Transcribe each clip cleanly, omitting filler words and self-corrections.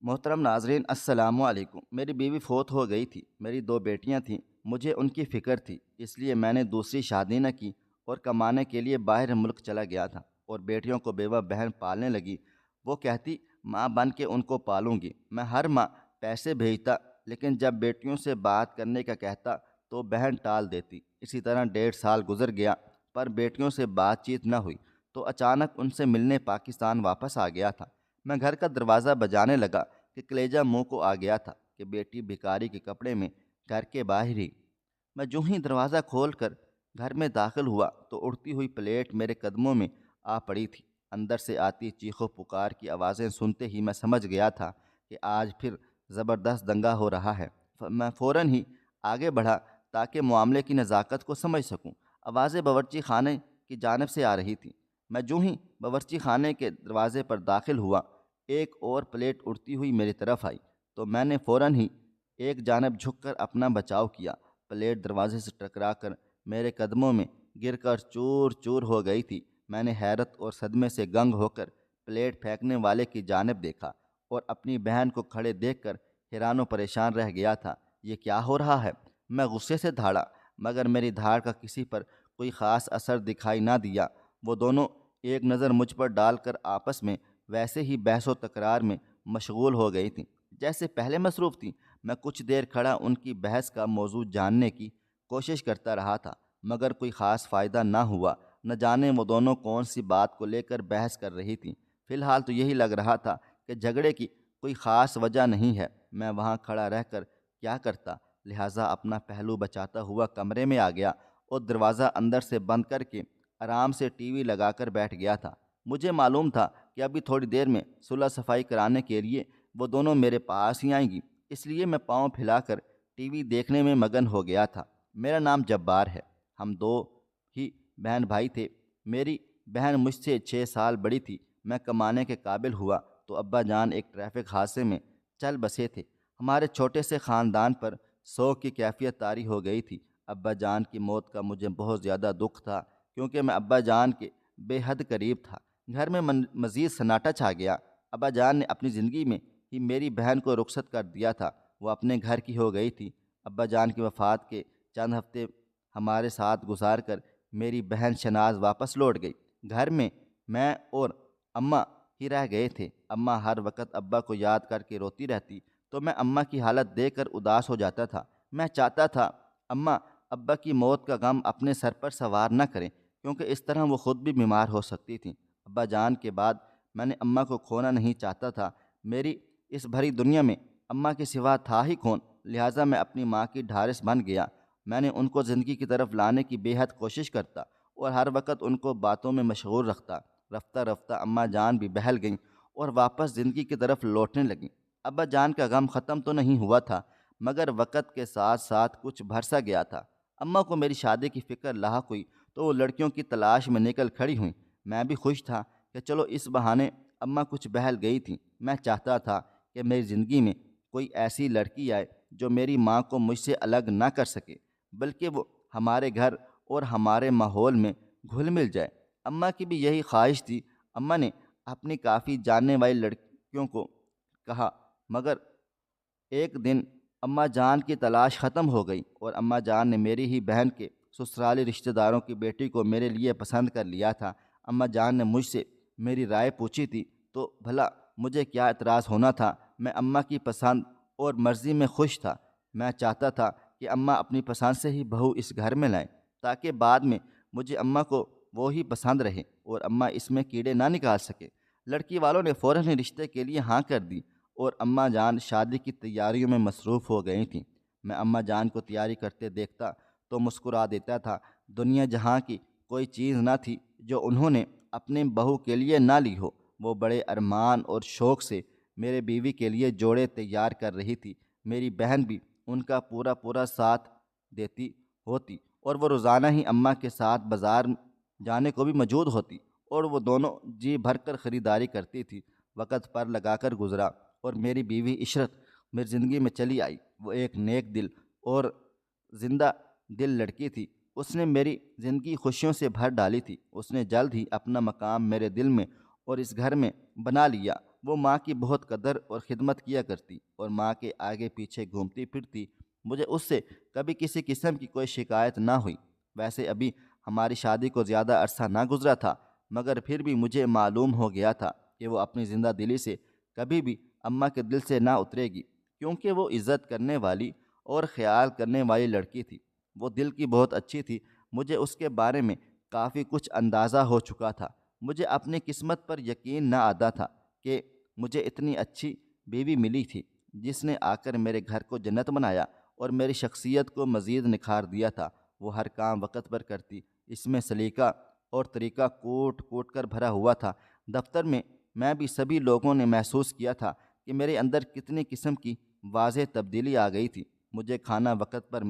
محترم ناظرین السلام علیکم۔ میری بیوی فوت ہو گئی تھی۔ میری دو بیٹیاں تھیں، مجھے ان کی فکر تھی، اس لیے میں نے دوسری شادی نہ کی اور کمانے کے لیے باہر ملک چلا گیا تھا، اور بیٹیوں کو بیوہ بہن پالنے لگی۔ وہ کہتی ماں بن کے ان کو پالوں گی۔ میں ہر ماہ پیسے بھیجتا، لیکن جب بیٹیوں سے بات کرنے کا کہتا تو بہن ٹال دیتی۔ اسی طرح 1.5 سال گزر گیا، پر بیٹیوں سے بات چیت نہ ہوئی۔ تو اچانک ان سے ملنے پاکستان واپس آ گیا تھا۔ میں گھر کا دروازہ بجانے لگا کہ کلیجہ منہ کو آ گیا تھا کہ بیٹی بھکاری کے کپڑے میں گھر کے باہر ہی۔ میں جو ہی دروازہ کھول کر گھر میں داخل ہوا تو اڑتی ہوئی پلیٹ میرے قدموں میں آ پڑی تھی۔ اندر سے آتی چیخ و پکار کی آوازیں سنتے ہی میں سمجھ گیا تھا کہ آج پھر زبردست دنگا ہو رہا ہے۔ میں فوراً ہی آگے بڑھا تاکہ معاملے کی نزاکت کو سمجھ سکوں۔ آوازیں باورچی خانے کی جانب سے آ رہی تھیں۔ میں جو ہی باورچی خانے کے دروازے پر داخل ہوا، ایک اور پلیٹ اڑتی ہوئی میری طرف آئی، تو میں نے فوراً ہی ایک جانب جھک کر اپنا بچاؤ کیا۔ پلیٹ دروازے سے ٹکرا کر میرے قدموں میں گر کر چور چور ہو گئی تھی۔ میں نے حیرت اور صدمے سے گنگ ہو کر پلیٹ پھینکنے والے کی جانب دیکھا اور اپنی بہن کو کھڑے دیکھ کر حیران و پریشان رہ گیا تھا۔ یہ کیا ہو رہا ہے؟ میں غصے سے دھاڑا، مگر میری دھاڑ کا کسی پر کوئی خاص اثر دکھائی نہ دیا۔ وہ دونوں ایک نظر مجھ پر ڈال کر آپس میں ویسے ہی بحث و تکرار میں مشغول ہو گئی تھیں جیسے پہلے مصروف تھیں۔ میں کچھ دیر کھڑا ان کی بحث کا موضوع جاننے کی کوشش کرتا رہا تھا، مگر کوئی خاص فائدہ نہ ہوا۔ نہ جانے وہ دونوں کون سی بات کو لے کر بحث کر رہی تھیں۔ فی الحال تو یہی لگ رہا تھا کہ جھگڑے کی کوئی خاص وجہ نہیں ہے۔ میں وہاں کھڑا رہ کر کیا کرتا، لہٰذا اپنا پہلو بچاتا ہوا کمرے میں آ گیا اور دروازہ اندر سے بند کر کے آرام سے ٹی وی لگا کر بیٹھ گیا تھا۔ مجھے معلوم تھا کہ ابھی تھوڑی دیر میں صلح صفائی کرانے کے لیے وہ دونوں میرے پاس ہی آئیں گی، اس لیے میں پاؤں پھیلا کر ٹی وی دیکھنے میں مگن ہو گیا تھا۔ میرا نام جبار ہے۔ ہم دو ہی بہن بھائی تھے۔ میری بہن مجھ سے 6 سال بڑی تھی۔ میں کمانے کے قابل ہوا تو ابا جان ایک ٹریفک حادثے میں چل بسے تھے۔ ہمارے چھوٹے سے خاندان پر سوگ کی کیفیت طاری ہو گئی تھی۔ ابا جان کی موت کا مجھے بہت زیادہ دکھ تھا، کیونکہ میں ابا جان کے بے حد قریب تھا۔ گھر میں مزید سناٹا چھا گیا۔ ابا جان نے اپنی زندگی میں ہی میری بہن کو رخصت کر دیا تھا۔ وہ اپنے گھر کی ہو گئی تھی۔ ابا جان کی وفات کے چند ہفتے ہمارے ساتھ گزار کر میری بہن شناز واپس لوٹ گئی۔ گھر میں اور اماں ہی رہ گئے تھے۔ اماں ہر وقت ابا کو یاد کر کے روتی رہتی، تو میں اماں کی حالت دیکھ کر اداس ہو جاتا تھا۔ میں چاہتا تھا اماں ابا کی موت کا غم اپنے سر پر سوار نہ کریں، کیونکہ اس طرح وہ خود بھی بیمار ہو سکتی تھیں۔ ابا جان کے بعد میں نے اماں کو کھونا نہیں چاہتا تھا۔ میری اس بھری دنیا میں اماں کے سوا تھا ہی کون، لہٰذا میں اپنی ماں کی ڈھارس بن گیا۔ میں نے ان کو زندگی کی طرف لانے کی بے حد کوشش کرتا اور ہر وقت ان کو باتوں میں مشغول رکھتا۔ رفتہ رفتہ اماں جان بھی بہل گئیں اور واپس زندگی کی طرف لوٹنے لگیں۔ ابا جان کا غم ختم تو نہیں ہوا تھا، مگر وقت کے ساتھ ساتھ کچھ بھرسا گیا تھا۔ اماں کو میری شادی کی فکر لاحق ہوئی تو وہ لڑکیوں کی تلاش میں نکل کھڑی ہوئیں۔ میں بھی خوش تھا کہ چلو اس بہانے اماں کچھ بہل گئی تھیں۔ میں چاہتا تھا کہ میری زندگی میں کوئی ایسی لڑکی آئے جو میری ماں کو مجھ سے الگ نہ کر سکے، بلکہ وہ ہمارے گھر اور ہمارے ماحول میں گھل مل جائے۔ اماں کی بھی یہی خواہش تھی۔ اماں نے اپنی کافی جاننے والی لڑکیوں کو کہا، مگر ایک دن اماں جان کی تلاش ختم ہو گئی اور اماں جان نے میری ہی بہن کے سسرالی رشتہ داروں کی بیٹی کو میرے لیے پسند کر لیا تھا۔ اماں جان نے مجھ سے میری رائے پوچھی تھی، تو بھلا مجھے کیا اعتراض ہونا تھا؟ میں اماں کی پسند اور مرضی میں خوش تھا۔ میں چاہتا تھا کہ اماں اپنی پسند سے ہی بہو اس گھر میں لائیں، تاکہ بعد میں مجھے اماں کو وہی پسند رہے اور اماں اس میں کیڑے نہ نکال سکے۔ لڑکی والوں نے فوراً ہی رشتے کے لیے ہاں کر دی اور اماں جان شادی کی تیاریوں میں مصروف ہو گئی تھیں۔ میں اماں جان کو تیاری کرتے دیکھتا تو مسکرا دیتا تھا۔ دنیا جہاں کی کوئی چیز نہ تھی جو انہوں نے اپنے بہو کے لیے نہ لی ہو۔ وہ بڑے ارمان اور شوق سے میرے بیوی کے لیے جوڑے تیار کر رہی تھی۔ میری بہن بھی ان کا پورا ساتھ دیتی ہوتی اور وہ روزانہ ہی اماں کے ساتھ بازار جانے کو بھی موجود ہوتی اور وہ دونوں جی بھر کر خریداری کرتی تھی۔ وقت پر لگا کر گزرا اور میری بیوی عشرت میری زندگی میں چلی آئی۔ وہ ایک نیک دل اور زندہ دل لڑکی تھی۔ اس نے میری زندگی خوشیوں سے بھر ڈالی تھی۔ اس نے جلد ہی اپنا مقام میرے دل میں اور اس گھر میں بنا لیا۔ وہ ماں کی بہت قدر اور خدمت کیا کرتی اور ماں کے آگے پیچھے گھومتی پھرتی۔ مجھے اس سے کبھی کسی قسم کی کوئی شکایت نہ ہوئی۔ ویسے ابھی ہماری شادی کو زیادہ عرصہ نہ گزرا تھا، مگر پھر بھی مجھے معلوم ہو گیا تھا کہ وہ اپنی زندہ دلی سے کبھی بھی اماں کے دل سے نہ اترے گی، کیونکہ وہ عزت کرنے والی اور خیال کرنے والی لڑکی تھی۔ وہ دل کی بہت اچھی تھی۔ مجھے اس کے بارے میں کافی کچھ اندازہ ہو چکا تھا۔ مجھے اپنی قسمت پر یقین نہ آتا تھا کہ مجھے اتنی اچھی بیوی ملی تھی، جس نے آ کر میرے گھر کو جنت بنایا اور میری شخصیت کو مزید نکھار دیا تھا۔ وہ ہر کام وقت پر کرتی، اس میں سلیقہ اور طریقہ کوٹ کوٹ کر بھرا ہوا تھا۔ دفتر میں بھی سبھی لوگوں نے محسوس کیا تھا کہ میرے اندر کتنی قسم کی واضح تبدیلی آ گئی تھی۔ مجھے کھانا وقت پر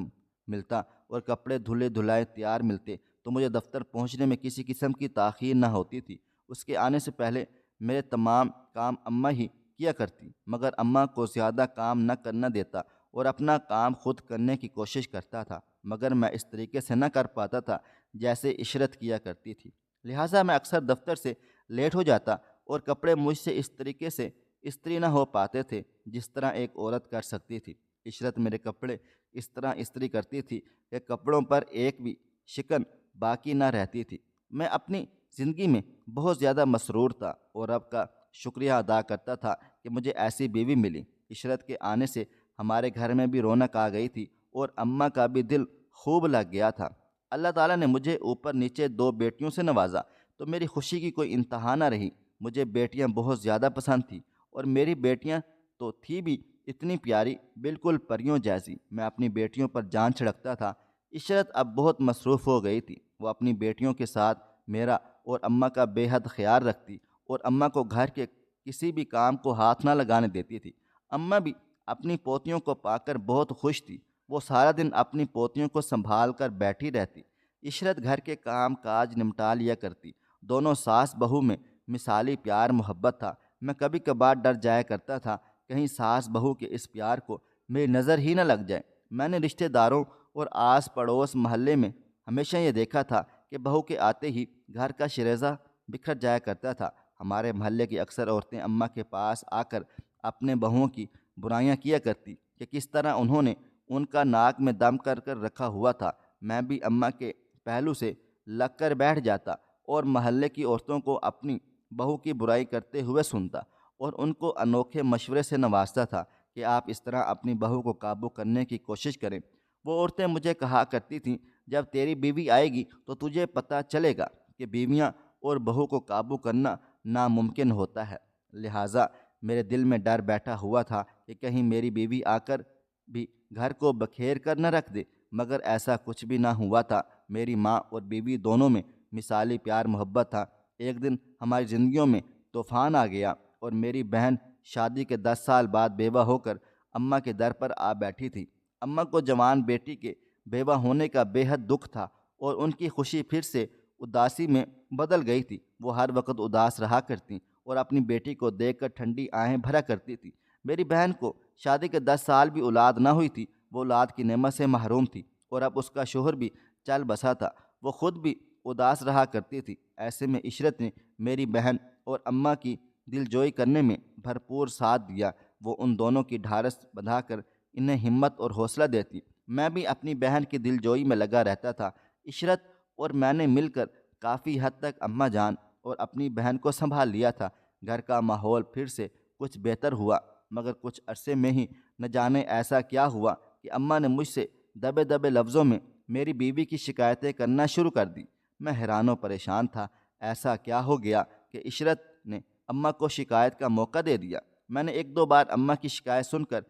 ملتا اور کپڑے دھلے دھلائے تیار ملتے تو مجھے دفتر پہنچنے میں کسی قسم کی تاخیر نہ ہوتی تھی۔ اس کے آنے سے پہلے میرے تمام کام اماں ہی کیا کرتی، مگر اماں کو زیادہ کام نہ کرنا دیتا اور اپنا کام خود کرنے کی کوشش کرتا تھا، مگر میں اس طریقے سے نہ کر پاتا تھا جیسے عشرت کیا کرتی تھی۔ لہٰذا میں اکثر دفتر سے لیٹ ہو جاتا اور کپڑے مجھ سے اس طریقے سے استری نہ ہو پاتے تھے جس طرح ایک عورت کر سکتی تھی۔ عشرت میرے کپڑے اس طرح استری کرتی تھی کہ کپڑوں پر ایک بھی شکن باقی نہ رہتی تھی۔ میں اپنی زندگی میں بہت زیادہ مسرور تھا اور رب کا شکریہ ادا کرتا تھا کہ مجھے ایسی بیوی ملی۔ عشرت کے آنے سے ہمارے گھر میں بھی رونق آ گئی تھی اور اماں کا بھی دل خوب لگ گیا تھا۔ اللہ تعالیٰ نے مجھے اوپر نیچے 2 بیٹیوں سے نوازا تو میری خوشی کی کوئی انتہا نہ رہی۔ مجھے بیٹیاں بہت زیادہ پسند تھیں اور میری بیٹیاں تو تھی بھی اتنی پیاری، بالکل پریوں جیسی۔ میں اپنی بیٹیوں پر جان چھڑکتا تھا۔ عشرت اب بہت مصروف ہو گئی تھی۔ وہ اپنی بیٹیوں کے ساتھ میرا اور اماں کا بے حد خیال رکھتی اور اماں کو گھر کے کسی بھی کام کو ہاتھ نہ لگانے دیتی تھی۔ اماں بھی اپنی پوتیوں کو پا کر بہت خوش تھی۔ وہ سارا دن اپنی پوتیوں کو سنبھال کر بیٹھی رہتی۔ عشرت گھر کے کام کاج نمٹا لیا کرتی۔ دونوں ساس بہو میں مثالی پیار محبت تھا۔ میں کبھی کبھار ڈر جایا کرتا تھا کہیں ساس بہو کے اس پیار کو میری نظر ہی نہ لگ جائے۔ میں نے رشتہ داروں اور آس پڑوس محلے میں ہمیشہ یہ دیکھا تھا کہ بہو کے آتے ہی گھر کا شیرازہ بکھر جایا کرتا تھا۔ ہمارے محلے کی اکثر عورتیں اماں کے پاس آ کر اپنے بہوؤں کی برائیاں کیا کرتی کہ کس طرح انہوں نے ان کا ناک میں دم کر کر رکھا ہوا تھا۔ میں بھی اماں کے پہلو سے لگ کر بیٹھ جاتا اور محلے کی عورتوں کو اپنی بہو کی برائی کرتے ہوئے سنتا اور ان کو انوکھے مشورے سے نوازتا تھا کہ آپ اس طرح اپنی بہو کو قابو کرنے کی کوشش کریں۔ وہ عورتیں مجھے کہا کرتی تھیں، جب تیری بیوی آئے گی تو تجھے پتہ چلے گا کہ بیویاں اور بہو کو قابو کرنا ناممکن ہوتا ہے۔ لہٰذا میرے دل میں ڈر بیٹھا ہوا تھا کہ کہیں میری بیوی آ کر بھی گھر کو بکھیر کر نہ رکھ دے، مگر ایسا کچھ بھی نہ ہوا تھا۔ میری ماں اور بیوی دونوں میں مثالی پیار محبت تھا۔ ایک دن ہماری زندگیوں میں طوفان آ گیا اور میری بہن شادی کے 10 سال بعد بیوہ ہو کر اماں کے در پر آ بیٹھی تھی۔ اماں کو جوان بیٹی کے بیوہ ہونے کا بے حد دکھ تھا اور ان کی خوشی پھر سے اداسی میں بدل گئی تھی۔ وہ ہر وقت اداس رہا کرتی اور اپنی بیٹی کو دیکھ کر ٹھنڈی آہیں بھرا کرتی تھی۔ میری بہن کو شادی کے 10 سال بھی اولاد نہ ہوئی تھی۔ وہ اولاد کی نعمت سے محروم تھی اور اب اس کا شوہر بھی چل بسا تھا۔ وہ خود بھی اداس رہا کرتی تھی۔ ایسے میں عشرت نے میری بہن اور اماں کی دل جوئی کرنے میں بھرپور ساتھ دیا۔ وہ ان دونوں کی ڈھارس بندھا کر انہیں ہمت اور حوصلہ دیتی۔ میں بھی اپنی بہن کی دل جوئی میں لگا رہتا تھا۔ عشرت اور میں نے مل کر کافی حد تک اماں جان اور اپنی بہن کو سنبھال لیا تھا۔ گھر کا ماحول پھر سے کچھ بہتر ہوا، مگر کچھ عرصے میں ہی نہ جانے ایسا کیا ہوا کہ اماں نے مجھ سے دبے دبے لفظوں میں میری بیوی کی شکایتیں کرنا شروع کر دی۔ میں حیران و پریشان تھا۔ ایسا کیا ہو گیا کہ عشرت نے اماں کو شکایت کا موقع دے دیا؟ میں نے 1-2 بار اماں کی شکایت سن کر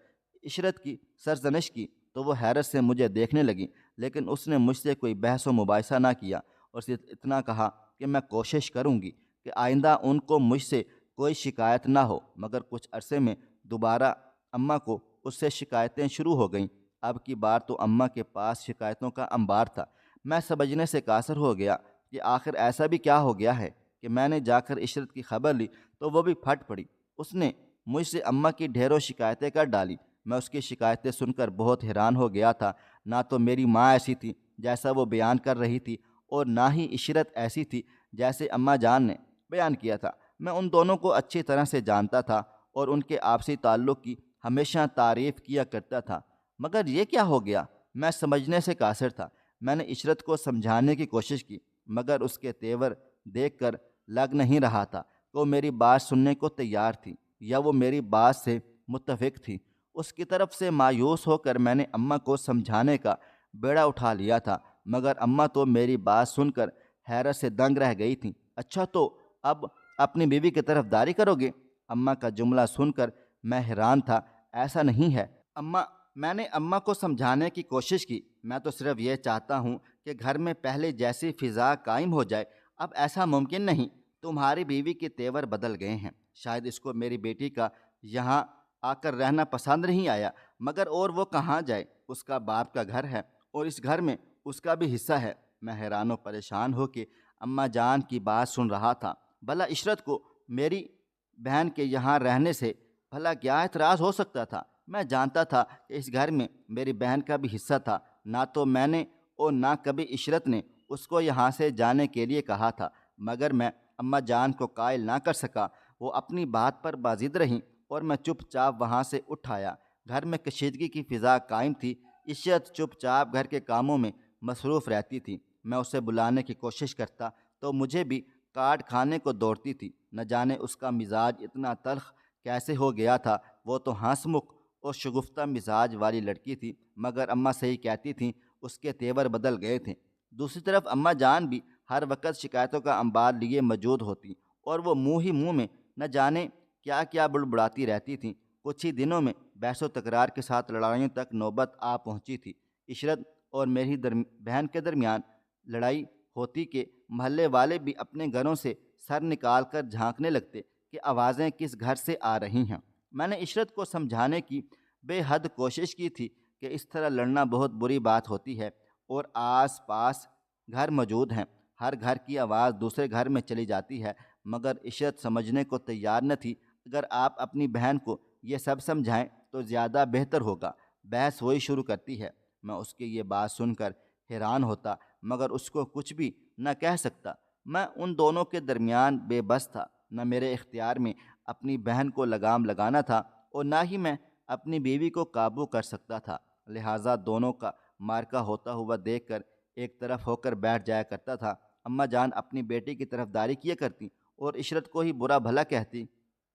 عشرت کی سرزنش کی تو وہ حیرت سے مجھے دیکھنے لگی، لیکن اس نے مجھ سے کوئی بحث و مباحثہ نہ کیا اور صرف اتنا کہا کہ میں کوشش کروں گی کہ آئندہ ان کو مجھ سے کوئی شکایت نہ ہو۔ مگر کچھ عرصے میں دوبارہ اماں کو اس سے شکایتیں شروع ہو گئیں۔ اب کی بار تو اماں کے پاس شکایتوں کا انبار تھا۔ میں سمجھنے سے قاصر ہو گیا کہ آخر ایسا بھی کیا ہو گیا ہے کہ میں نے جا کر عشرت کی خبر لی تو وہ بھی پھٹ پڑی۔ اس نے مجھ سے اماں کی ڈھیروں شکایتیں کر ڈالی۔ میں اس کی شکایتیں سن کر بہت حیران ہو گیا تھا۔ نہ تو میری ماں ایسی تھی جیسا وہ بیان کر رہی تھی اور نہ ہی عشرت ایسی تھی جیسے اماں جان نے بیان کیا تھا۔ میں ان دونوں کو اچھی طرح سے جانتا تھا اور ان کے آپسی تعلق کی ہمیشہ تعریف کیا کرتا تھا، مگر یہ کیا ہو گیا؟ میں سمجھنے سے قاصر تھا۔ میں نے عشرت کو سمجھانے کی کوشش کی، مگر اس کے تیور دیکھ کر لگ نہیں رہا تھا کہ وہ میری بات سننے کو تیار تھی یا وہ میری بات سے متفق تھی۔ اس کی طرف سے مایوس ہو کر میں نے اماں کو سمجھانے کا بیڑا اٹھا لیا تھا، مگر اماں تو میری بات سن کر حیرت سے دنگ رہ گئی تھیں۔ اچھا، تو اب اپنی بیوی کی طرف داری کرو گے؟ اماں کا جملہ سن کر میں حیران تھا۔ ایسا نہیں ہے اماں، میں نے اماں کو سمجھانے کی کوشش کی، میں تو صرف یہ چاہتا ہوں کہ گھر میں پہلے جیسی فضا قائم ہو جائے۔ اب ایسا ممکن نہیں، تمہاری بیوی کے تیور بدل گئے ہیں، شاید اس کو میری بیٹی کا یہاں آ کر رہنا پسند نہیں آیا، مگر اور وہ کہاں جائے؟ اس کا باپ کا گھر ہے اور اس گھر میں اس کا بھی حصہ ہے۔ میں حیران و پریشان ہو کے اماں جان کی بات سن رہا تھا۔ بھلا عشرت کو میری بہن کے یہاں رہنے سے بھلا کیا اعتراض ہو سکتا تھا؟ میں جانتا تھا کہ اس گھر میں میری بہن کا بھی حصہ تھا، نہ تو میں نے اور نہ کبھی عشرت نے اس کو یہاں سے جانے کے لیے کہا تھا، مگر میں اماں جان کو قائل نہ کر سکا۔ وہ اپنی بات پر بازید رہیں اور میں چپ چاپ وہاں سے اٹھ آیا۔ گھر میں کشیدگی کی فضا قائم تھی۔ عشرت چپ چاپ گھر کے کاموں میں مصروف رہتی تھی۔ میں اسے بلانے کی کوشش کرتا تو مجھے بھی کاٹ کھانے کو دوڑتی تھی۔ نہ جانے اس کا مزاج اتنا تلخ کیسے ہو گیا تھا۔ وہ تو ہنس مکھ اور شگفتہ مزاج والی لڑکی تھی، مگر اماں صحیح کہتی تھیں، اس کے تیور بدل گئے تھے۔ دوسری طرف اماں جان بھی ہر وقت شکایتوں کا انبار لیے موجود ہوتی اور وہ منہ ہی منہ میں نہ جانے کیا کیا بڑبڑاتی رہتی تھیں۔ کچھ ہی دنوں میں بحث و تکرار کے ساتھ لڑائیوں تک نوبت آ پہنچی تھی۔ عشرت اور میری بہن کے درمیان لڑائی ہوتی کہ محلے والے بھی اپنے گھروں سے سر نکال کر جھانکنے لگتے کہ آوازیں کس گھر سے آ رہی ہیں۔ میں نے عشرت کو سمجھانے کی بے حد کوشش کی تھی کہ اس طرح لڑنا بہت بری بات ہوتی ہے اور آس پاس گھر موجود ہیں، ہر گھر کی آواز دوسرے گھر میں چلی جاتی ہے، مگر عشرت سمجھنے کو تیار نہ تھی۔ اگر آپ اپنی بہن کو یہ سب سمجھائیں تو زیادہ بہتر ہوگا، بحث وہی شروع کرتی ہے۔ میں اس کی یہ بات سن کر حیران ہوتا، مگر اس کو کچھ بھی نہ کہہ سکتا۔ میں ان دونوں کے درمیان بے بس تھا، نہ میرے اختیار میں اپنی بہن کو لگام لگانا تھا اور نہ ہی میں اپنی بیوی کو قابو کر سکتا تھا، لہٰذا دونوں کا مارکا ہوتا ہوا دیکھ کر ایک طرف ہو کر بیٹھ جایا کرتا تھا۔ اماں جان اپنی بیٹی کی طرف داری کیا کرتی اور عشرت کو ہی برا بھلا کہتی،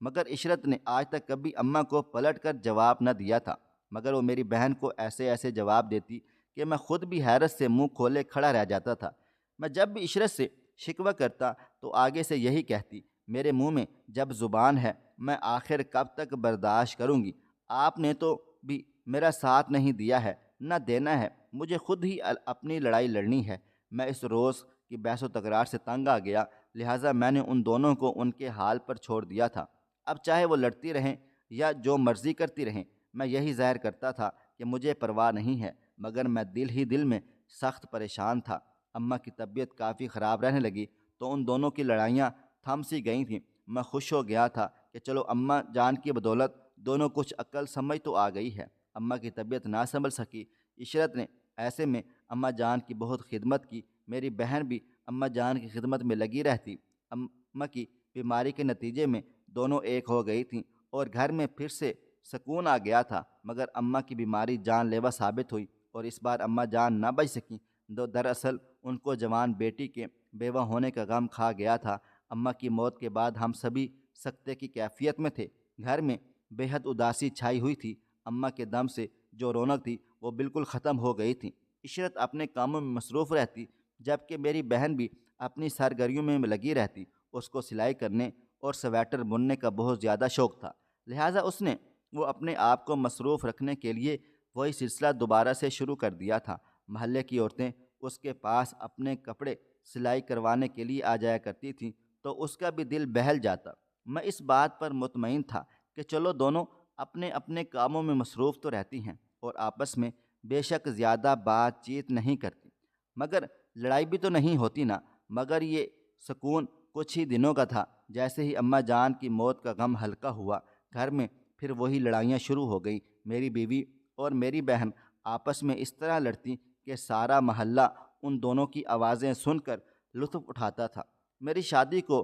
مگر عشرت نے آج تک کبھی اماں کو پلٹ کر جواب نہ دیا تھا، مگر وہ میری بہن کو ایسے ایسے جواب دیتی کہ میں خود بھی حیرت سے منہ کھولے کھڑا رہ جاتا تھا۔ میں جب بھی عشرت سے شکوہ کرتا تو آگے سے یہی کہتی، میرے منہ میں جب زبان ہے میں آخر کب تک برداشت کروں گی؟ آپ نے تو بھی میرا ساتھ نہیں دیا ہے، نہ دینا ہے، مجھے خود ہی اپنی لڑائی لڑنی ہے۔ میں اس روز کی بحث و تکرار سے تنگ آ گیا، لہٰذا میں نے ان دونوں کو ان کے حال پر چھوڑ دیا تھا۔ اب چاہے وہ لڑتی رہیں یا جو مرضی کرتی رہیں، میں یہی ظاہر کرتا تھا کہ مجھے پرواہ نہیں ہے، مگر میں دل ہی دل میں سخت پریشان تھا۔ اماں کی طبیعت کافی خراب رہنے لگی تو ان دونوں کی لڑائیاں تھم سی گئی تھیں۔ میں خوش ہو گیا تھا کہ چلو اماں جان کی بدولت دونوں کچھ عقل سمجھ تو آ گئی ہے۔ اماں کی طبیعت نہ سنبھل سکی، عشرت نے ایسے میں اماں جان کی بہت خدمت کی۔ میری بہن بھی اماں جان کی خدمت میں لگی رہتی۔ اماں کی بیماری کے نتیجے میں دونوں ایک ہو گئی تھیں اور گھر میں پھر سے سکون آ گیا تھا، مگر اماں کی بیماری جان لیوا ثابت ہوئی اور اس بار اماں جان نہ بچ سکیں۔ دراصل ان کو جوان بیٹی کے بیوہ ہونے کا غم کھا گیا تھا۔ اماں کی موت کے بعد ہم سبھی سکتے کی کیفیت میں تھے۔ گھر میں بے حد اداسی چھائی ہوئی تھی۔ اماں کے دم سے جو رونق تھی وہ بالکل ختم ہو گئی تھی۔ عشرت اپنے کاموں میں مصروف رہتی، جبکہ میری بہن بھی اپنی سرگرمیوں میں لگی رہتی۔ اس کو سلائی کرنے اور سویٹر بننے کا بہت زیادہ شوق تھا، لہٰذا اس نے وہ اپنے آپ کو مصروف رکھنے کے لیے وہی سلسلہ دوبارہ سے شروع کر دیا تھا۔ محلے کی عورتیں اس کے پاس اپنے کپڑے سلائی کروانے کے لیے آ جایا کرتی تھیں تو اس کا بھی دل بہل جاتا۔ میں اس بات پر مطمئن تھا کہ چلو دونوں اپنے اپنے کاموں میں مصروف تو رہتی ہیں اور آپس میں بے شک زیادہ بات چیت نہیں کرتی، مگر لڑائی بھی تو نہیں ہوتی نا۔ مگر یہ سکون کچھ ہی دنوں کا تھا۔ جیسے ہی اماں جان کی موت کا غم ہلکا ہوا، گھر میں پھر وہی لڑائیاں شروع ہو گئیں۔ میری بیوی اور میری بہن آپس میں اس طرح لڑتی کہ سارا محلہ ان دونوں کی آوازیں سن کر لطف اٹھاتا تھا۔ میری شادی کو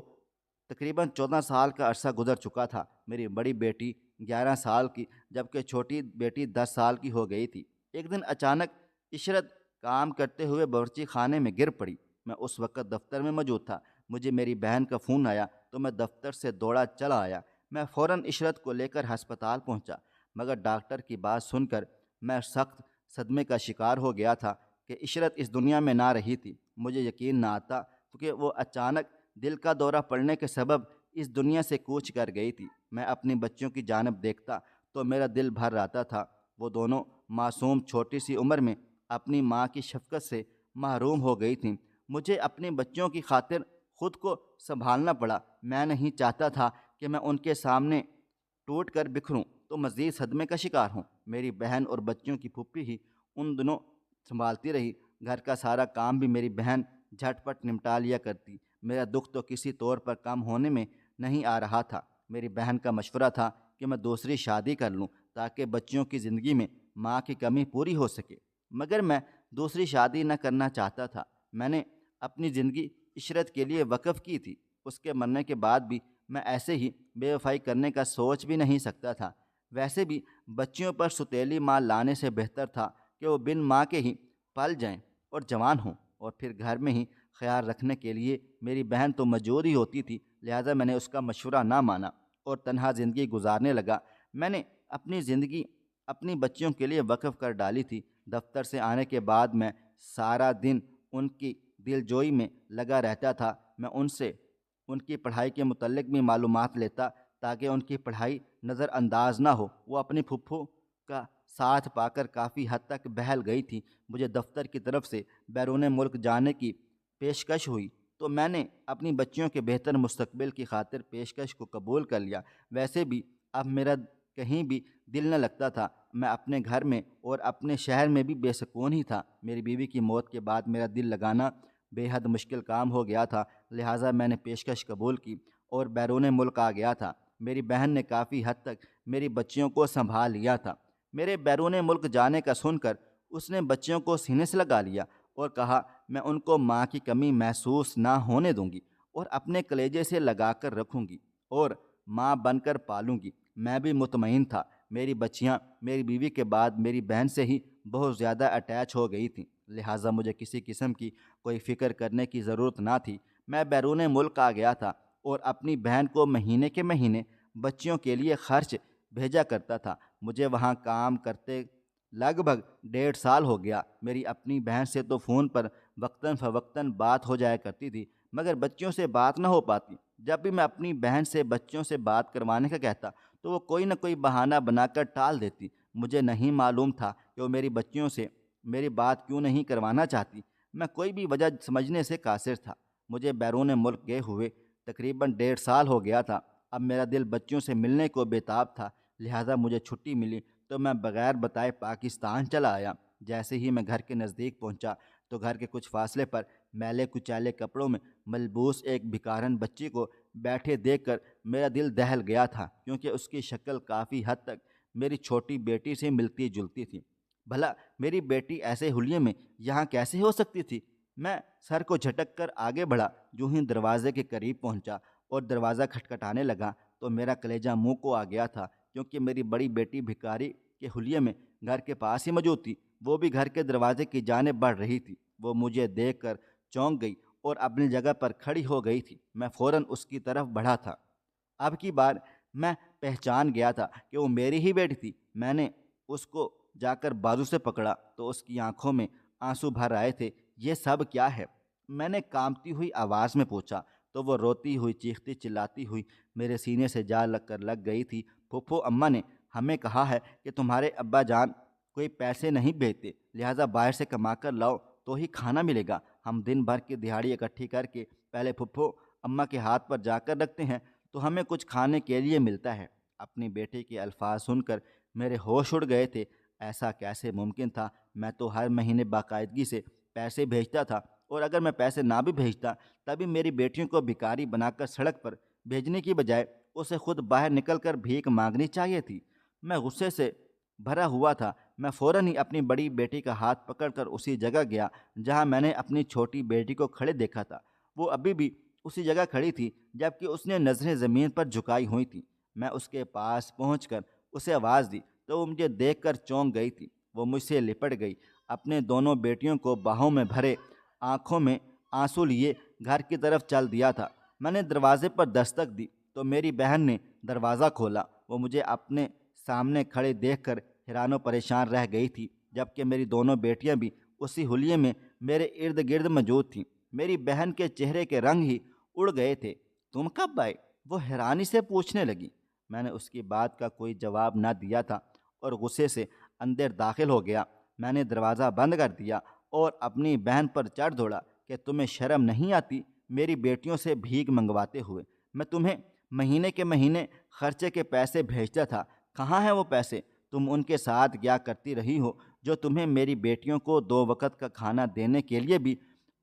تقریباً 14 سال کا عرصہ گزر چکا تھا۔ میری بڑی بیٹی 11 سال کی جبکہ چھوٹی بیٹی 10 سال کی ہو گئی تھی۔ ایک دن اچانک عشرت کام کرتے ہوئے باورچی خانے میں گر پڑی۔ میں اس وقت دفتر میں موجود تھا۔ مجھے میری بہن کا فون آیا تو میں دفتر سے دوڑا چلا آیا۔ میں فوراً عشرت کو لے کر ہسپتال پہنچا، مگر ڈاکٹر کی بات سن کر میں سخت صدمے کا شکار ہو گیا تھا کہ عشرت اس دنیا میں نہ رہی تھی۔ مجھے یقین نہ آتا کہ وہ اچانک دل کا دورہ پڑنے کے سبب اس دنیا سے کوچ کر گئی تھی۔ میں اپنی بچیوں کی جانب دیکھتا تو میرا دل بھر آتا تھا۔ وہ دونوں معصوم چھوٹی سی عمر میں اپنی ماں کی شفقت سے محروم ہو گئی تھیں۔ مجھے اپنی بچیوں کی خاطر خود کو سنبھالنا پڑا۔ میں نہیں چاہتا تھا کہ میں ان کے سامنے ٹوٹ کر بکھروں تو مزید صدمے کا شکار ہوں۔ میری بہن اور بچیوں کی پھوپھی ہی ان دنوں سنبھالتی رہی۔ گھر کا سارا کام بھی میری بہن جھٹ پٹ نمٹا لیا کرتی۔ میرا دکھ تو کسی طور پر کم ہونے میں نہیں آ رہا تھا۔ میری بہن کا مشورہ تھا کہ میں دوسری شادی کر لوں تاکہ بچیوں کی زندگی میں ماں کی کمی پوری ہو سکے، مگر میں دوسری شادی نہ کرنا چاہتا تھا۔ میں نے اپنی زندگی عشرت کے لیے وقف کی تھی۔ اس کے مرنے کے بعد بھی میں ایسے ہی بے وفائی کرنے کا سوچ بھی نہیں سکتا تھا۔ ویسے بھی بچیوں پر ستیلی ماں لانے سے بہتر تھا کہ وہ بن ماں کے ہی پل جائیں اور جوان ہوں، اور پھر گھر میں ہی خیال رکھنے کے لیے میری بہن تو موجود ہی ہوتی تھی۔ لہٰذا میں نے اس کا مشورہ نہ مانا اور تنہا زندگی گزارنے لگا۔ میں نے اپنی زندگی اپنی بچیوں کے لیے وقف کر ڈالی تھی۔ دفتر سے آنے کے بعد میں سارا دن ان کی دل جوئی میں لگا رہتا تھا۔ میں ان سے ان کی پڑھائی کے متعلق بھی معلومات لیتا تاکہ ان کی پڑھائی نظر انداز نہ ہو۔ وہ اپنی پھپھو کا ساتھ پا کر کافی حد تک بہل گئی تھی۔ مجھے دفتر کی طرف سے بیرون ملک جانے کی پیشکش ہوئی تو میں نے اپنی بچیوں کے بہتر مستقبل کی خاطر پیشکش کو قبول کر لیا۔ ویسے بھی اب میرا کہیں بھی دل نہ لگتا تھا۔ میں اپنے گھر میں اور اپنے شہر میں بھی بے سکون ہی تھا۔ میری بیوی کی موت کے بعد میرا دل لگانا بے حد مشکل کام ہو گیا تھا، لہٰذا میں نے پیشکش قبول کی اور بیرون ملک آ گیا تھا۔ میری بہن نے کافی حد تک میری بچیوں کو سنبھال لیا تھا۔ میرے بیرون ملک جانے کا سن کر اس نے بچیوں کو سینے سے لگا لیا اور کہا میں ان کو ماں کی کمی محسوس نہ ہونے دوں گی اور اپنے کلیجے سے لگا کر رکھوں گی اور ماں بن کر پالوں گی۔ میں بھی مطمئن تھا۔ میری بچیاں میری بیوی کے بعد میری بہن سے ہی بہت زیادہ اٹیچ ہو گئی تھیں، لہٰذا مجھے کسی قسم کی کوئی فکر کرنے کی ضرورت نہ تھی۔ میں بیرون ملک آ گیا تھا اور اپنی بہن کو مہینے کے مہینے بچیوں کے لیے خرچ بھیجا کرتا تھا۔ مجھے وہاں کام کرتے لگ بھگ 1.5 سال ہو گیا۔ میری اپنی بہن سے تو فون پر وقتاً فوقتاً بات ہو جایا کرتی تھی، مگر بچیوں سے بات نہ ہو پاتی۔ جب بھی میں اپنی بہن سے بچیوں سے بات کروانے کا کہتا تو وہ کوئی نہ کوئی بہانہ بنا کر ٹال دیتی۔ مجھے نہیں معلوم تھا کہ وہ میری بچیوں سے میری بات کیوں نہیں کروانا چاہتی۔ میں کوئی بھی وجہ سمجھنے سے قاصر تھا۔ مجھے بیرون ملک گئے ہوئے تقریباً 1.5 سال ہو گیا تھا۔ اب میرا دل بچیوں سے ملنے کو بےتاب تھا، لہٰذا مجھے چھٹی ملی تو میں بغیر بتائے پاکستان چلا آیا۔ جیسے ہی میں گھر کے نزدیک پہنچا تو گھر کے کچھ فاصلے پر میلے کچیلے کپڑوں میں ملبوس ایک بھکارن بچی کو بیٹھے دیکھ کر میرا دل دہل گیا تھا، کیونکہ اس کی شکل کافی حد تک میری چھوٹی بیٹی سے ملتی جلتی تھی۔ بھلا میری بیٹی ایسے حلیے میں یہاں کیسے ہو سکتی تھی؟ میں سر کو جھٹک کر آگے بڑھا۔ جو ہی دروازے کے قریب پہنچا اور دروازہ کھٹکھٹانے لگا تو میرا کلیجہ منہ کو آ گیا تھا، کیونکہ میری بڑی بیٹی بھکاری کے حلیے میں گھر کے پاس ہی موجود تھی۔ وہ بھی گھر کے دروازے کی جانب بڑھ رہی تھی۔ وہ مجھے دیکھ کر چونک گئی اور اپنی جگہ پر کھڑی ہو گئی تھی۔ میں فوراً اس کی طرف بڑھا تھا۔ اب کی بار میں پہچان گیا تھا کہ وہ میری ہی بیٹی تھی۔ میں نے اس کو جا کر بازو سے پکڑا تو اس کی آنکھوں میں آنسو بھر آئے تھے۔ یہ سب کیا ہے؟ میں نے کانپتی ہوئی آواز میں پوچھا تو وہ روتی ہوئی چیختی چلاتی ہوئی میرے سینے سے جا لگ گئی تھی۔ پھوپھو اماں نے ہمیں کہا ہے کہ تمہارے ابا جان کوئی پیسے نہیں بھیجتے، لہٰذا باہر سے کما کر لاؤ تو ہی کھانا ملے گا۔ ہم دن بھر کی دہاڑی اکٹھی کر کے پہلے پھوپھو اماں کے ہاتھ پر جا کر رکھتے ہیں تو ہمیں کچھ کھانے کے لیے ملتا ہے۔ اپنی بیٹے کے الفاظ سن کر میرے ہوش اڑ گئے تھے۔ ایسا کیسے ممکن تھا؟ میں تو ہر مہینے باقاعدگی سے پیسے بھیجتا تھا، اور اگر میں پیسے نہ بھی بھیجتا تبھی میری بیٹیوں کو بھکاری بنا کر سڑک پر بھیجنے کی بجائے اسے خود باہر نکل کر بھیک مانگنی چاہیے تھی۔ میں غصے سے بھرا ہوا تھا۔ میں فوراً ہی اپنی بڑی بیٹی کا ہاتھ پکڑ کر اسی جگہ گیا جہاں میں نے اپنی چھوٹی بیٹی کو کھڑے دیکھا تھا۔ وہ ابھی بھی اسی جگہ کھڑی تھی جبکہ اس نے نظریں زمین پر جھکائی ہوئی تھیں۔ میں اس کے پاس پہنچ کر اسے آواز دی تو وہ مجھے دیکھ کر چونک گئی تھی۔ وہ مجھ سے لپٹ گئی، اپنے دونوں بیٹیوں کو باہوں میں بھرے، آنکھوں میں آنسو لیے گھر کی طرف چل دیا تھا۔ میں نے دروازے پر دستک دی تو میری بہن نے دروازہ کھولا۔ وہ مجھے اپنے سامنے کھڑے دیکھ کر حیران و پریشان رہ گئی تھی، جبکہ میری دونوں بیٹیاں بھی اسی حلیے میں میرے ارد گرد موجود تھیں۔ میری بہن کے چہرے کے رنگ ہی اڑ گئے تھے۔ تم کب آئے؟ وہ حیرانی سے پوچھنے لگی۔ میں نے اس کی بات کا کوئی جواب نہ دیا تھا اور غصے سے اندر داخل ہو گیا۔ میں نے دروازہ بند کر دیا اور اپنی بہن پر چڑھ دوڑا کہ تمہیں شرم نہیں آتی میری بیٹیوں سے بھیک منگواتے ہوئے؟ میں تمہیں مہینے کے مہینے خرچے کے پیسے بھیجتا تھا، کہاں ہیں وہ پیسے؟ تم ان کے ساتھ کیا کرتی رہی ہو جو تمہیں میری بیٹیوں کو 2 وقت کا کھانا دینے کے لیے بھی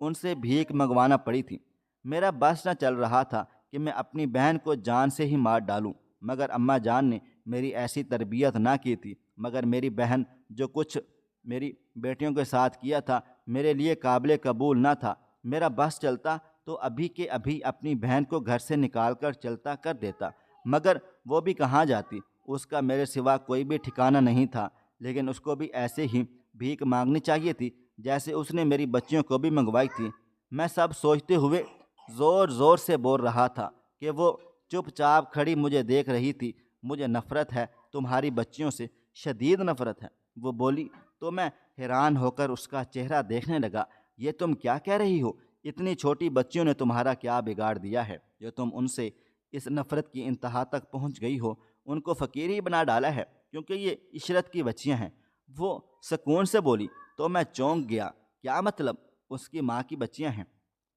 ان سے بھیک منگوانا پڑی تھی؟ میرا بس نہ چل رہا تھا کہ میں اپنی بہن کو جان سے ہی مار ڈالوں، مگر اماں جان نے میری ایسی تربیت نہ کی تھی۔ مگر میری بہن جو کچھ میری بیٹیوں کے ساتھ کیا تھا میرے لیے قابل قبول نہ تھا۔ میرا بس چلتا تو ابھی کے ابھی اپنی بہن کو گھر سے نکال کر چلتا کر دیتا، مگر وہ بھی کہاں جاتی؟ اس کا میرے سوا کوئی بھی ٹھکانہ نہیں تھا، لیکن اس کو بھی ایسے ہی بھیک مانگنی چاہیے تھی جیسے اس نے میری بچیوں کو بھی منگوائی تھی۔ میں سب سوچتے ہوئے زور زور سے بول رہا تھا کہ وہ چپ چاپ کھڑی مجھے دیکھ رہی تھی۔ مجھے نفرت ہے تمہاری بچیوں سے، شدید نفرت ہے، وہ بولی تو میں حیران ہو کر اس کا چہرہ دیکھنے لگا۔ یہ تم کیا کہہ رہی ہو؟ اتنی چھوٹی بچیوں نے تمہارا کیا بگاڑ دیا ہے جو تم ان سے اس نفرت کی انتہا تک پہنچ گئی ہو؟ ان کو فقیر ہی بنا ڈالا ہے کیونکہ یہ عشرت کی بچیاں ہیں، وہ سکون سے بولی۔ تو میں چونک گیا، کیا مطلب؟ اس کی ماں کی بچیاں ہیں؟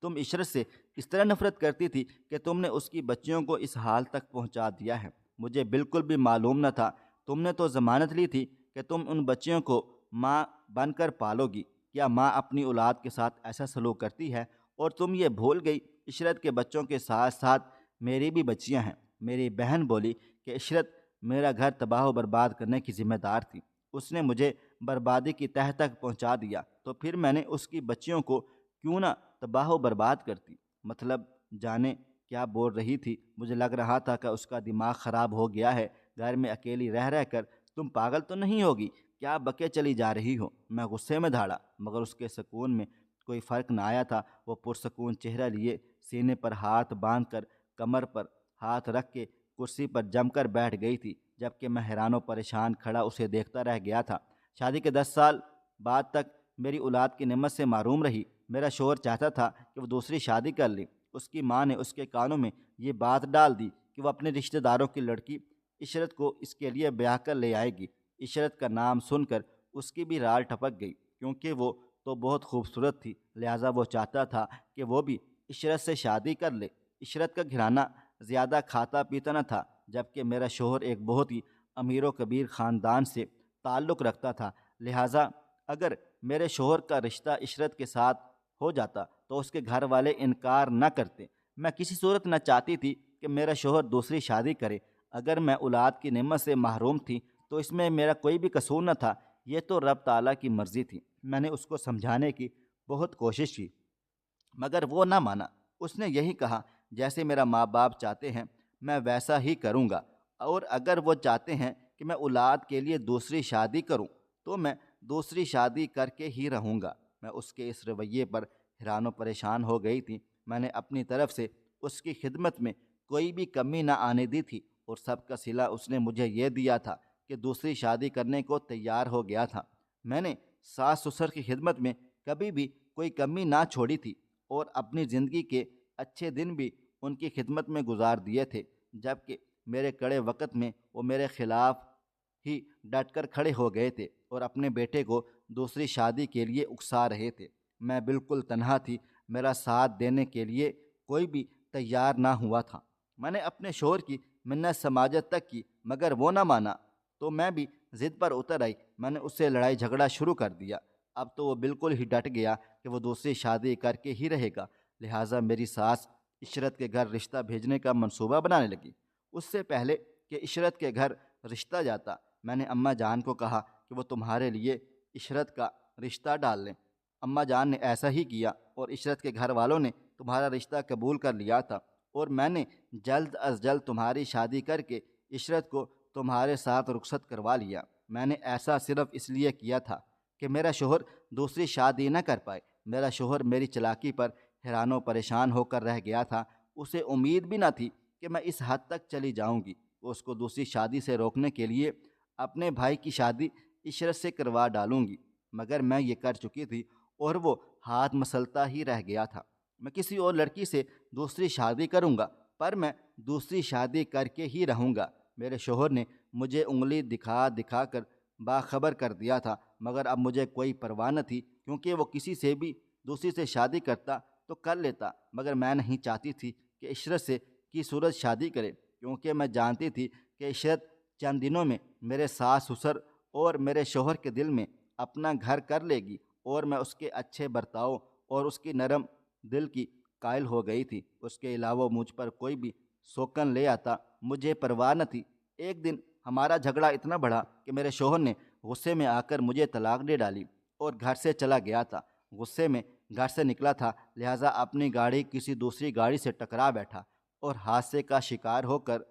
تم عشرت سے اس طرح نفرت کرتی تھی کہ تم نے اس کی بچیوں کو اس حال تک پہنچا دیا ہے۔ مجھے بالکل بھی معلوم نہ تھا، تم نے تو ضمانت لی تھی کہ تم ان بچیوں کو ماں بن کر پالو گی۔ کیا ماں اپنی اولاد کے ساتھ ایسا سلوک کرتی ہے؟ اور تم یہ بھول گئی عشرت کے بچوں کے ساتھ ساتھ میری بھی بچیاں ہیں۔ میری بہن بولی کہ عشرت میرا گھر تباہ و برباد کرنے کی ذمہ دار تھی، اس نے مجھے بربادی کی تہہ تک پہنچا دیا، تو پھر میں نے اس کی بچیوں کو کیوں نہ تباہ و برباد کرتی؟ مطلب جانے کیا بول رہی تھی۔ مجھے لگ رہا تھا کہ اس کا دماغ خراب ہو گیا ہے۔ گھر میں اکیلی رہ رہ کر تم پاگل تو نہیں ہوگی؟ کیا بکے چلی جا رہی ہو؟ میں غصے میں دھاڑا، مگر اس کے سکون میں کوئی فرق نہ آیا تھا۔ وہ پرسکون چہرہ لیے سینے پر ہاتھ باندھ کر کمر پر ہاتھ رکھ کے کرسی پر جم کر بیٹھ گئی تھی، جبکہ میں حیران و پریشان کھڑا اسے دیکھتا رہ گیا تھا۔ شادی کے 10 سال بعد تک میری اولاد کی نعمت سے محروم رہی۔ میرا شوہر چاہتا تھا کہ وہ دوسری شادی کر لے۔ اس کی ماں نے اس کے کانوں میں یہ بات ڈال دی کہ وہ اپنے رشتہ داروں کی لڑکی عشرت کو اس کے لیے بیاہ کر لے آئے گی۔ عشرت کا نام سن کر اس کی بھی رال ٹپک گئی، کیونکہ وہ تو بہت خوبصورت تھی، لہٰذا وہ چاہتا تھا کہ وہ بھی عشرت سے شادی کر لے۔ عشرت کا گھرانہ زیادہ کھاتا پیتا نہ تھا، جبکہ میرا شوہر ایک بہت ہی امیر و کبیر خاندان سے تعلق رکھتا تھا، لہٰذا اگر میرے شوہر کا رشتہ عشرت کے ساتھ ہو جاتا تو اس کے گھر والے انکار نہ کرتے۔ میں کسی صورت نہ چاہتی تھی کہ میرا شوہر دوسری شادی کرے۔ اگر میں اولاد کی نعمت سے محروم تھی تو اس میں میرا کوئی بھی قصور نہ تھا، یہ تو رب تعالیٰ کی مرضی تھی۔ میں نے اس کو سمجھانے کی بہت کوشش کی، مگر وہ نہ مانا۔ اس نے یہی کہا، جیسے میرا ماں باپ چاہتے ہیں میں ویسا ہی کروں گا، اور اگر وہ چاہتے ہیں کہ میں اولاد کے لیے دوسری شادی کروں تو میں دوسری شادی کر کے ہی رہوں گا۔ میں اس کے اس رویے پر حیران و پریشان ہو گئی تھی۔ میں نے اپنی طرف سے اس کی خدمت میں کوئی بھی کمی نہ آنے دی تھی، اور سب کا صلہ اس نے مجھے یہ دیا تھا کہ دوسری شادی کرنے کو تیار ہو گیا تھا۔ میں نے ساس سسر کی خدمت میں کبھی بھی کوئی کمی نہ چھوڑی تھی، اور اپنی زندگی کے اچھے دن بھی ان کی خدمت میں گزار دیے تھے، جبکہ میرے کڑے وقت میں وہ میرے خلاف ہی ڈٹ کر کھڑے ہو گئے تھے اور اپنے بیٹے کو دوسری شادی کے لیے اکسا رہے تھے۔ میں بالکل تنہا تھی، میرا ساتھ دینے کے لیے کوئی بھی تیار نہ ہوا تھا۔ میں نے اپنے شوہر کی منت سماجت تک کی، مگر وہ نہ مانا، تو میں بھی ضد پر اتر آئی۔ میں نے اس سے لڑائی جھگڑا شروع کر دیا۔ اب تو وہ بالکل ہی ڈٹ گیا کہ وہ دوسری شادی کر کے ہی رہے گا، لہٰذا میری ساس عشرت کے گھر رشتہ بھیجنے کا منصوبہ بنانے لگی۔ اس سے پہلے کہ عشرت کے گھر رشتہ جاتا، میں نے اماں جان کو کہا کہ وہ تمہارے لیے عشرت کا رشتہ ڈال لیں۔ اماں جان نے ایسا ہی کیا، اور عشرت کے گھر والوں نے تمہارا رشتہ قبول کر لیا تھا اور میں نے جلد از جلد تمہاری شادی کر کے عشرت کو تمہارے ساتھ رخصت کروا لیا۔ میں نے ایسا صرف اس لیے کیا تھا کہ میرا شوہر دوسری شادی نہ کر پائے۔ میرا شوہر میری چلاکی پر حیران و پریشان ہو کر رہ گیا تھا۔ اسے امید بھی نہ تھی کہ میں اس حد تک چلی جاؤں گی۔ اس کو دوسری شادی سے روکنے کے لیے اپنے بھائی کی شادی عشرت سے کروا ڈالوں گی، مگر میں یہ کر چکی تھی اور وہ ہاتھ مسلتا ہی رہ گیا تھا۔ میں کسی اور لڑکی سے دوسری شادی کروں گا، پر میں دوسری شادی کر کے ہی رہوں گا۔ میرے شوہر نے مجھے انگلی دکھا دکھا کر باخبر کر دیا تھا، مگر اب مجھے کوئی پرواہ نہ تھی، کیونکہ وہ کسی سے بھی دوسری سے شادی کرتا تو کر لیتا، مگر میں نہیں چاہتی تھی کہ عشرت سے کی صورت شادی کرے، کیونکہ میں جانتی تھی کہ عشرت چند دنوں میں میرے ساس سسر اور میرے شوہر کے دل میں اپنا گھر کر لے گی، اور میں اس کے اچھے برتاؤ اور اس کی نرم دل کی قائل ہو گئی تھی۔ اس کے علاوہ مجھ پر کوئی بھی سوکن لے آتا مجھے پرواہ نہ تھی۔ ایک دن ہمارا جھگڑا اتنا بڑھا کہ میرے شوہر نے غصے میں آ کر مجھے طلاق دے ڈالی اور گھر سے چلا گیا تھا۔ غصے میں گھر سے نکلا تھا، لہٰذا اپنی گاڑی کسی دوسری گاڑی سے ٹکرا بیٹھا اور حادثے کا شکار ہو کر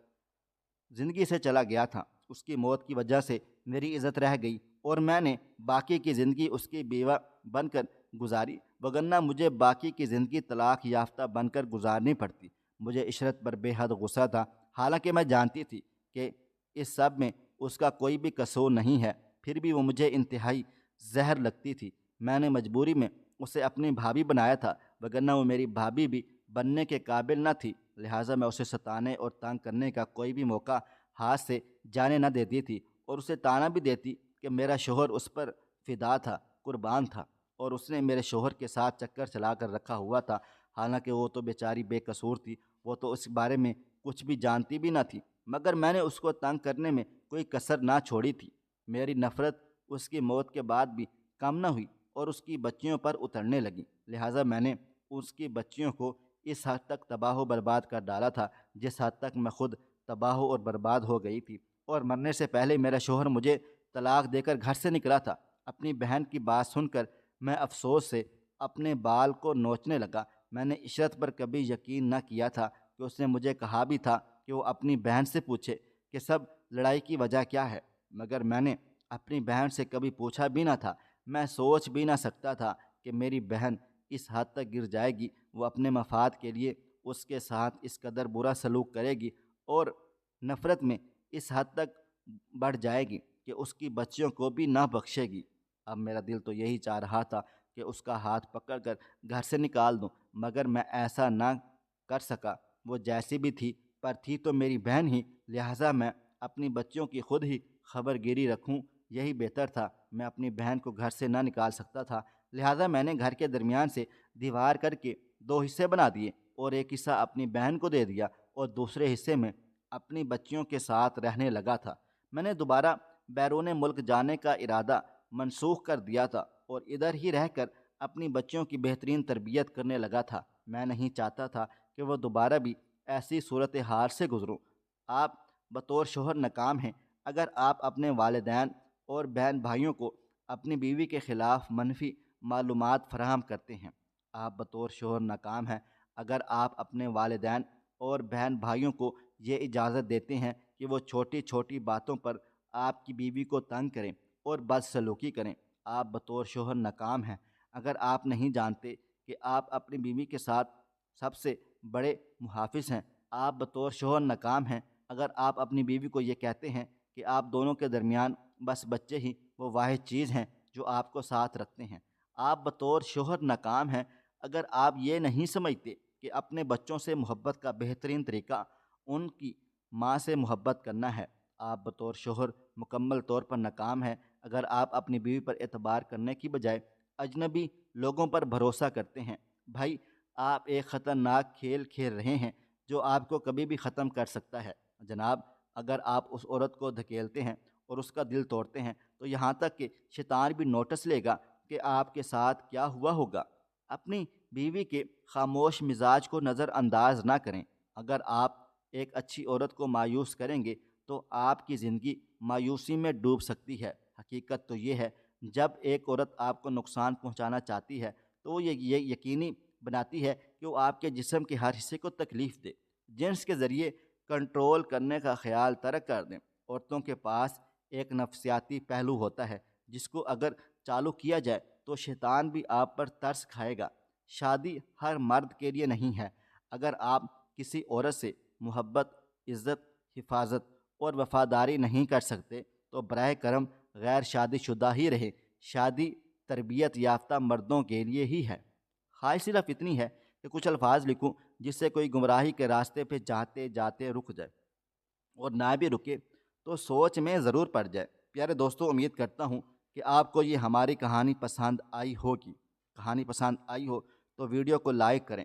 زندگی سے چلا گیا تھا۔ اس کی موت کی وجہ سے میری عزت رہ گئی اور میں نے باقی کی زندگی اس کی بیوہ بن کر گزاری، وگرنہ مجھے باقی کی زندگی طلاق یافتہ بن کر گزارنی پڑتی۔ مجھے عشرت پر بے حد غصہ تھا، حالانکہ میں جانتی تھی کہ اس سب میں اس کا کوئی بھی قصور نہیں ہے، پھر بھی وہ مجھے انتہائی زہر لگتی تھی۔ میں نے مجبوری میں اسے اپنی بھابھی بنایا تھا، وگرنہ وہ میری بھابھی بھی بننے کے قابل نہ تھی، لہٰذا میں اسے ستانے اور تنگ کرنے کا کوئی بھی موقع ہاتھ سے جانے نہ دیتی تھی، اور اسے طعنہ بھی دیتی کہ میرا شوہر اس پر فدا تھا، قربان تھا، اور اس نے میرے شوہر کے ساتھ چکر چلا کر رکھا ہوا تھا، حالانکہ وہ تو بیچاری بے قصور تھی، وہ تو اس بارے میں کچھ بھی جانتی بھی نہ تھی، مگر میں نے اس کو تنگ کرنے میں کوئی کسر نہ چھوڑی تھی۔ میری نفرت اس کی موت کے بعد بھی کم نہ ہوئی اور اس کی بچیوں پر اترنے لگی، لہٰذا میں نے اس کی بچیوں کو اس حد تک تباہ و برباد کر ڈالا تھا جس حد تک میں خود تباہ اور برباد ہو گئی تھی، اور مرنے سے پہلے میرا شوہر مجھے طلاق دے کر گھر سے نکلا تھا۔ اپنی بہن کی بات سن کر میں افسوس سے اپنے بال کو نوچنے لگا۔ میں نے عشرت پر کبھی یقین نہ کیا تھا کہ اس نے مجھے کہا بھی تھا کہ وہ اپنی بہن سے پوچھے کہ سب لڑائی کی وجہ کیا ہے، مگر میں نے اپنی بہن سے کبھی پوچھا بھی نہ تھا۔ میں سوچ بھی نہ سکتا تھا کہ میری بہن اس حد تک گر جائے گی، وہ اپنے مفاد کے لیے اس کے ساتھ اس قدر برا سلوک کرے گی اور نفرت میں اس حد تک بڑھ جائے گی کہ اس کی بچیوں کو بھی نہ بخشے گی۔ اب میرا دل تو یہی چاہ رہا تھا کہ اس کا ہاتھ پکڑ کر گھر سے نکال دوں، مگر میں ایسا نہ کر سکا۔ وہ جیسی بھی تھی پر تھی تو میری بہن ہی، لہٰذا میں اپنی بچیوں کی خود ہی خبر گیری رکھوں، یہی بہتر تھا۔ میں اپنی بہن کو گھر سے نہ نکال سکتا تھا، لہٰذا میں نے گھر کے درمیان سے دیوار کر کے دو حصے بنا دیے اور ایک حصہ اپنی بہن کو دے دیا اور دوسرے حصے میں اپنی بچیوں کے ساتھ رہنے لگا تھا۔ میں نے دوبارہ بیرون ملک جانے کا ارادہ منسوخ کر دیا تھا اور ادھر ہی رہ کر اپنی بچیوں کی بہترین تربیت کرنے لگا تھا۔ میں نہیں چاہتا تھا کہ وہ دوبارہ بھی ایسی صورتحال سے گزروں۔ آپ بطور شوہر ناکام ہیں اگر آپ اپنے والدین اور بہن بھائیوں کو اپنی بیوی کے خلاف منفی معلومات فراہم کرتے ہیں۔ آپ بطور شوہر ناکام ہیں اگر آپ اپنے والدین اور بہن بھائیوں کو یہ اجازت دیتے ہیں کہ وہ چھوٹی چھوٹی باتوں پر آپ کی بیوی کو تنگ کریں اور بدسلوکی کریں۔ آپ بطور شوہر ناکام ہیں اگر آپ نہیں جانتے کہ آپ اپنی بیوی کے ساتھ سب سے بڑے محافظ ہیں۔ آپ بطور شوہر ناکام ہیں اگر آپ اپنی بیوی کو یہ کہتے ہیں کہ آپ دونوں کے درمیان بس بچے ہی وہ واحد چیز ہیں جو آپ کو ساتھ رکھتے ہیں۔ آپ بطور شوہر ناکام ہیں اگر آپ یہ نہیں سمجھتے کہ اپنے بچوں سے محبت کا بہترین طریقہ ان کی ماں سے محبت کرنا ہے۔ آپ بطور شوہر مکمل طور پر ناکام ہیں اگر آپ اپنی بیوی پر اعتبار کرنے کی بجائے اجنبی لوگوں پر بھروسہ کرتے ہیں۔ بھائی، آپ ایک خطرناک کھیل کھیل رہے ہیں جو آپ کو کبھی بھی ختم کر سکتا ہے۔ جناب، اگر آپ اس عورت کو دھکیلتے ہیں اور اس کا دل توڑتے ہیں تو یہاں تک کہ شیطان بھی نوٹس لے گا کہ آپ کے ساتھ کیا ہوا ہوگا۔ اپنی بیوی کے خاموش مزاج کو نظر انداز نہ کریں۔ اگر آپ ایک اچھی عورت کو مایوس کریں گے تو آپ کی زندگی مایوسی میں ڈوب سکتی ہے۔ حقیقت تو یہ ہے، جب ایک عورت آپ کو نقصان پہنچانا چاہتی ہے تو وہ یہ یقینی بناتی ہے کہ وہ آپ کے جسم کے ہر حصے کو تکلیف دے۔ جنس کے ذریعے کنٹرول کرنے کا خیال ترک کر دیں۔ عورتوں کے پاس ایک نفسیاتی پہلو ہوتا ہے جس کو اگر چالو کیا جائے تو شیطان بھی آپ پر ترس کھائے گا۔ شادی ہر مرد کے لیے نہیں ہے۔ اگر آپ کسی عورت سے محبت، عزت، حفاظت اور وفاداری نہیں کر سکتے تو براہ کرم غیر شادی شدہ ہی رہیں۔ شادی تربیت یافتہ مردوں کے لیے ہی ہے۔ خواہش صرف اتنی ہے کہ کچھ الفاظ لکھوں جس سے کوئی گمراہی کے راستے پہ جاتے جاتے رک جائے، اور نہ بھی رکے تو سوچ میں ضرور پڑ جائے۔ پیارے دوستوں، امید کرتا ہوں کہ آپ کو یہ ہماری کہانی پسند آئی ہوگی۔ کہانی پسند آئی ہو تو ویڈیو کو لائک کریں،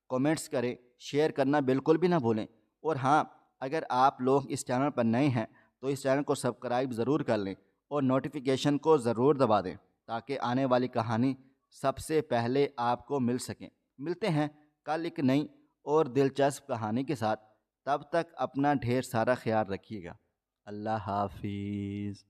کومنٹس کریں، شیئر کرنا بالکل بھی نہ بھولیں۔ اور ہاں، اگر آپ لوگ اس چینل پر نئے ہیں تو اس چینل کو سبسکرائب ضرور کر لیں اور نوٹیفیکیشن کو ضرور دبا دیں تاکہ آنے والی کہانی سب سے پہلے آپ کو مل سکیں۔ ملتے ہیں کل ایک نئی اور دلچسپ کہانی کے ساتھ۔ تب تک اپنا ڈھیر سارا خیال رکھیے گا۔ اللہ حافظ۔